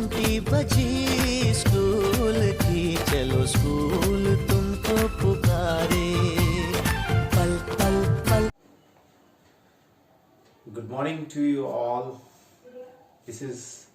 घंटी बजी स्कूल की, चलो स्कूल तुमको पुकारे, पल पल पल. Good morning to you all. This is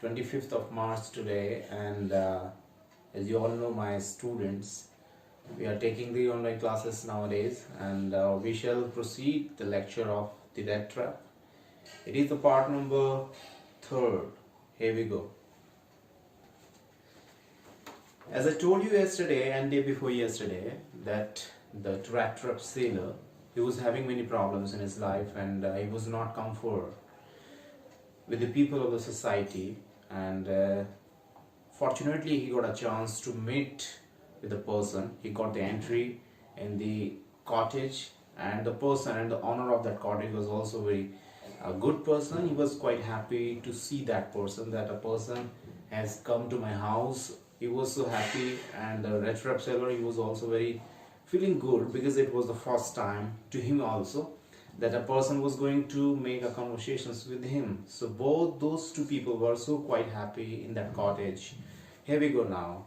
25th of March today, and as you all know, my students, we are taking the online classes nowadays, and we shall proceed the lecture of the Rattrap. It is the part number 3rd. Here we go. As I told you yesterday and day before yesterday that the Rattrap sailor, he was having many problems in his life, and he was not comfort with the people of the society, and fortunately he got a chance to meet with the person. He got the entry in the cottage, and the person and the owner of that cottage was also very a good person. He was quite happy to see that person, that a person has come to my house. He was so happy, and the Rattrap seller, he was also very feeling good, because it was the first time to him also that a person was going to make a conversations with him. So both those two people were so quite happy in that cottage. Here we go now.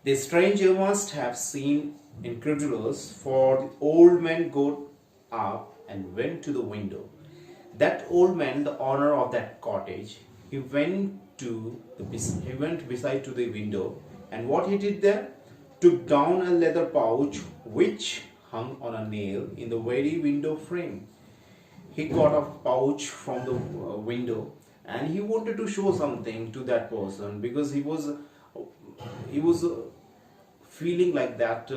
The stranger must have seemed incredulous, for the old man got up and went to the window. That old man, the owner of that cottage, he went beside to the window, and what he did there? Took down a leather pouch which hung on a nail in the very window frame. He got a pouch from the window, and he wanted to show something to that person, because he was feeling like that,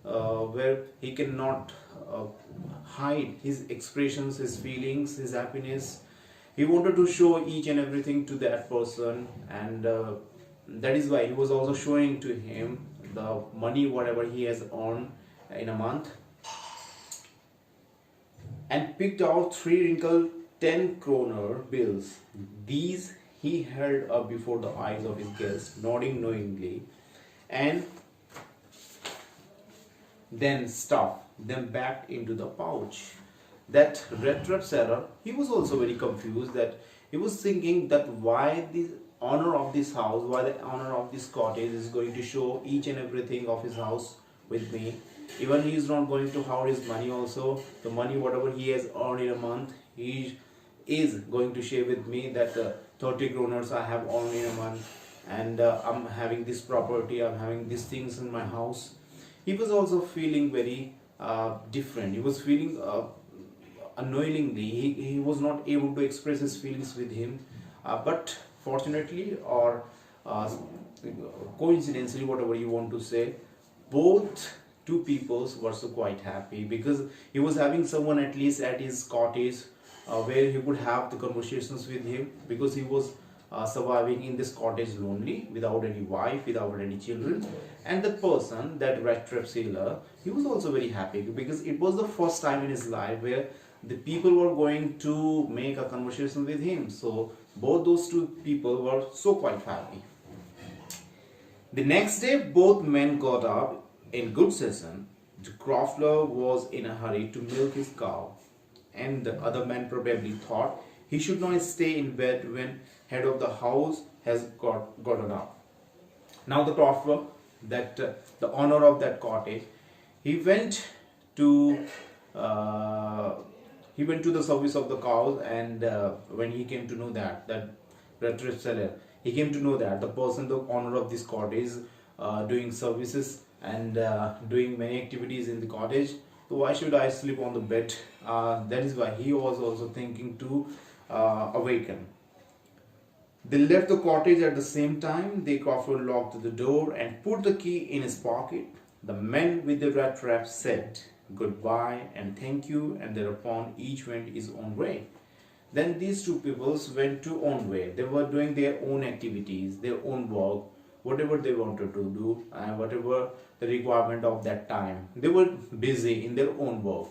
where he cannot hide his expressions, his feelings, his happiness. He wanted to show each and everything to that person, and that is why he was also showing to him the money whatever he has earned in a month, and picked out 3 wrinkled 10 kroner bills. These he held up before the eyes of his guest, nodding knowingly, and then stuffed them back into the pouch. That Rattrap seller, he was also very confused, that he was thinking that why the owner of this house, why the owner of this cottage is going to show each and everything of his house with me. Even he is not going to hide his money also. The money whatever he has earned in a month, he is going to share with me, that 30 kroners I have earned in a month, and I'm having this property, I'm having these things in my house. He was also feeling very different. He was feeling annoyingly. He was not able to express his feelings with him, but fortunately, or coincidentally, whatever you want to say, both two peoples were so quite happy, because he was having someone at least at his cottage, where he could have the conversations with him, because he was surviving in this cottage lonely, without any wife, without any children. And the person, that Rattrap sailor, he was also very happy, because it was the first time in his life where the people were going to make a conversation with him. So both those two people were so quite happy. The next day both men got up in good season. The crofter was in a hurry to milk his cow, and the other man probably thought he should not stay in bed when head of the house has gotten up. Now the crofter, that the owner of that cottage, he went to the service of the cows, and when he came to know that Rattrap seller, he came to know that the person, the owner of this cottage, is doing services and doing many activities in the cottage. So why should I sleep on the bed? That is why he was also thinking to awaken. They left the cottage at the same time. The crofter locked the door and put the key in his pocket. The men with the Rattrap said goodbye and thank you, and thereupon each went his own way. Then these two peoples went to own way. They were doing their own activities, their own work, whatever they wanted to do, and whatever the requirement of that time. They were busy in their own work.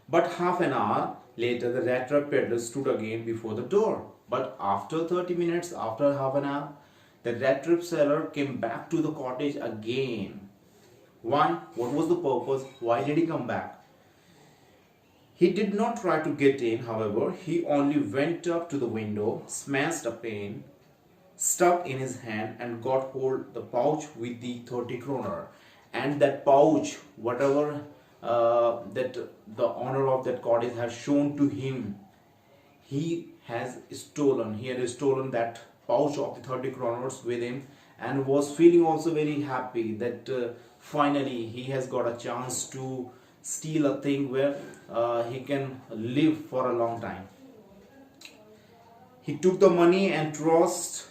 But half an hour later, the Rattrap peddler stood again before the door. But after 30 minutes, after half an hour, the Rattrap seller came back to the cottage again. Why? What was the purpose? Why did he come back? He did not try to get in, however, he only went up to the window, smashed a pane, stuck in his hand and got hold the pouch with the 30 kroner. And that pouch, whatever that the owner of that cottage has shown to him, he had stolen that pouch of the 30 kroners with him, and was feeling also very happy that finally he has got a chance to steal a thing where he can live for a long time. He took the money and thrust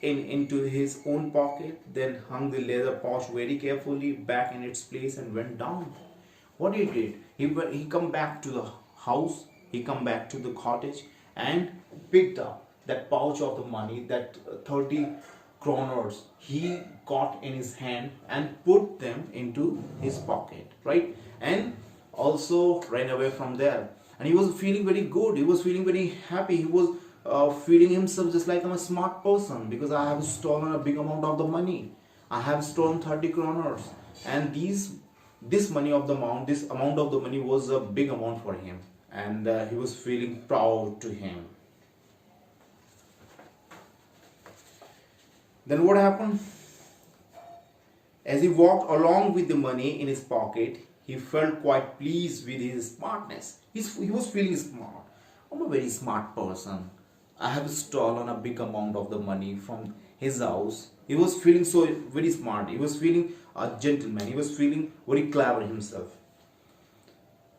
into his own pocket, then hung the leather pouch very carefully back in its place and went down. What he did, he come back to the house, he come back to the cottage and picked up that pouch of the money, that 30 kroners he got in his hand and put them into his pocket, right? And also ran away from there. And he was feeling very good, he was feeling very happy, he was feeling himself just like I'm a smart person because I have stolen a big amount of the money. I have stolen 30 kroners, and this amount of the money was a big amount for him, and he was feeling proud to him. Then what happened? As he walked along with the money in his pocket, he felt quite pleased with his smartness. He was feeling smart. I'm a very smart person. I have stolen a big amount of the money from his house. He was feeling so very smart. He was feeling a gentleman. He was feeling very clever himself.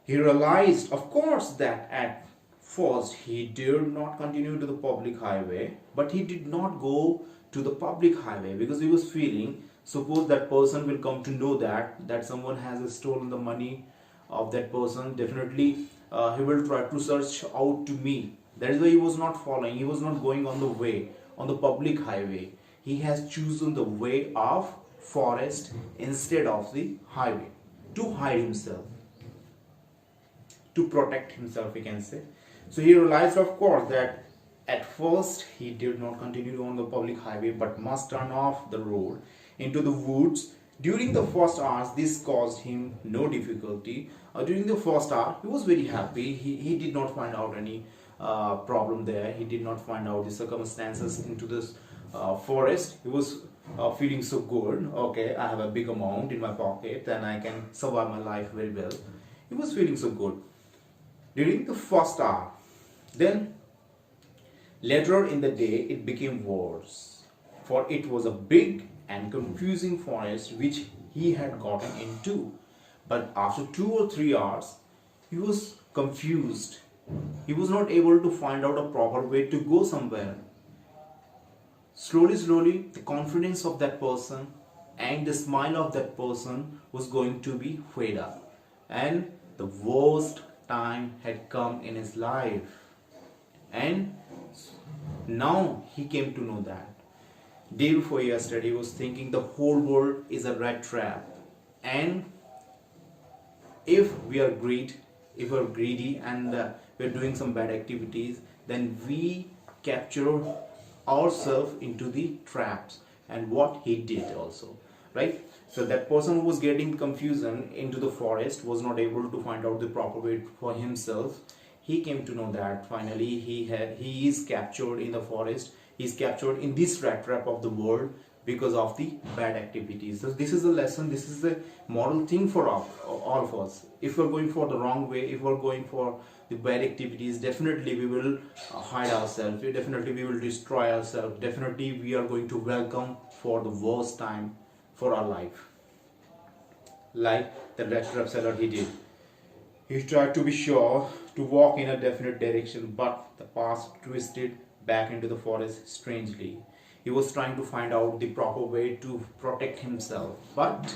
He realized, of course, that at first he dared not continue to the public highway, but he did not go to the public highway because he was feeling, suppose that person will come to know that someone has stolen the money of that person, definitely he will try to search out to me. That is why he was not following, he was not going on the way, on the public highway. He has chosen the way of forest instead of the highway to hide himself, to protect himself, we can say. So he realized, of course, that at first he did not continue on the public highway but must turn off the road into the woods. During the first hours, this caused him no difficulty. During the first hour, he was very happy. He did not find out any problem there. He did not find out the circumstances into this forest. He was feeling so good. Okay, I have a big amount in my pocket and I can survive my life very well. He was feeling so good during the first hour. Then later in the day, it became worse, for it was a big and confusing forest which he had gotten into. But after 2 or 3 hours, he was confused. He was not able to find out a proper way to go somewhere. Slowly, the confidence of that person and the smile of that person was going to be fade up. And the worst time had come in his life. And now he came to know that. Day before yesterday, he was thinking the whole world is a rat trap. And if we are greedy and we are doing some bad activities, then we capture ourselves into the traps. And what he did also, right? So that person who was getting confusion into the forest was not able to find out the proper way for himself. He came to know that finally he is captured in the forest. He is captured in this rat trap of the world because of the bad activities. So this is a lesson, this is the moral thing for all of us. If we're going for the wrong way, if we're going for the bad activities, definitely we will hide ourselves, definitely we will destroy ourselves, definitely we are going to welcome for the worst time for our life. Like the Rattrap seller, he did. He tried to be sure to walk in a definite direction, but the path twisted back into the forest strangely. He was trying to find out the proper way to protect himself, but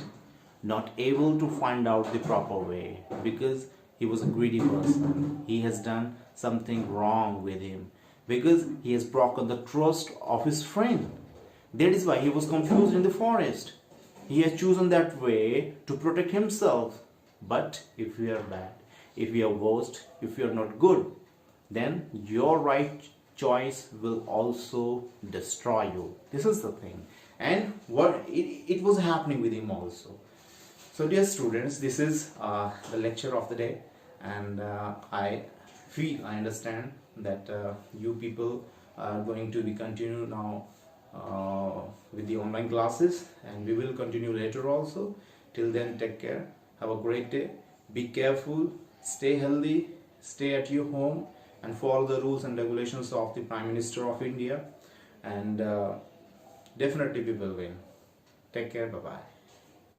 not able to find out the proper way because he was a greedy person. He has done something wrong with him because he has broken the trust of his friend. That is why he was confused in the forest. He has chosen that way to protect himself. But if we are bad, if we are worst, if we are not good, then your right choice will also destroy you. This is the thing. And what it was happening with him also. So dear students, this is the lecture of the day. and I understand that you people are going to be continue now with the online classes, and we will continue later also. Till then, take care, have a great day, be careful, stay healthy, stay at your home, and follow the rules and regulations of the Prime Minister of India, and definitely we will win. Take care, bye bye.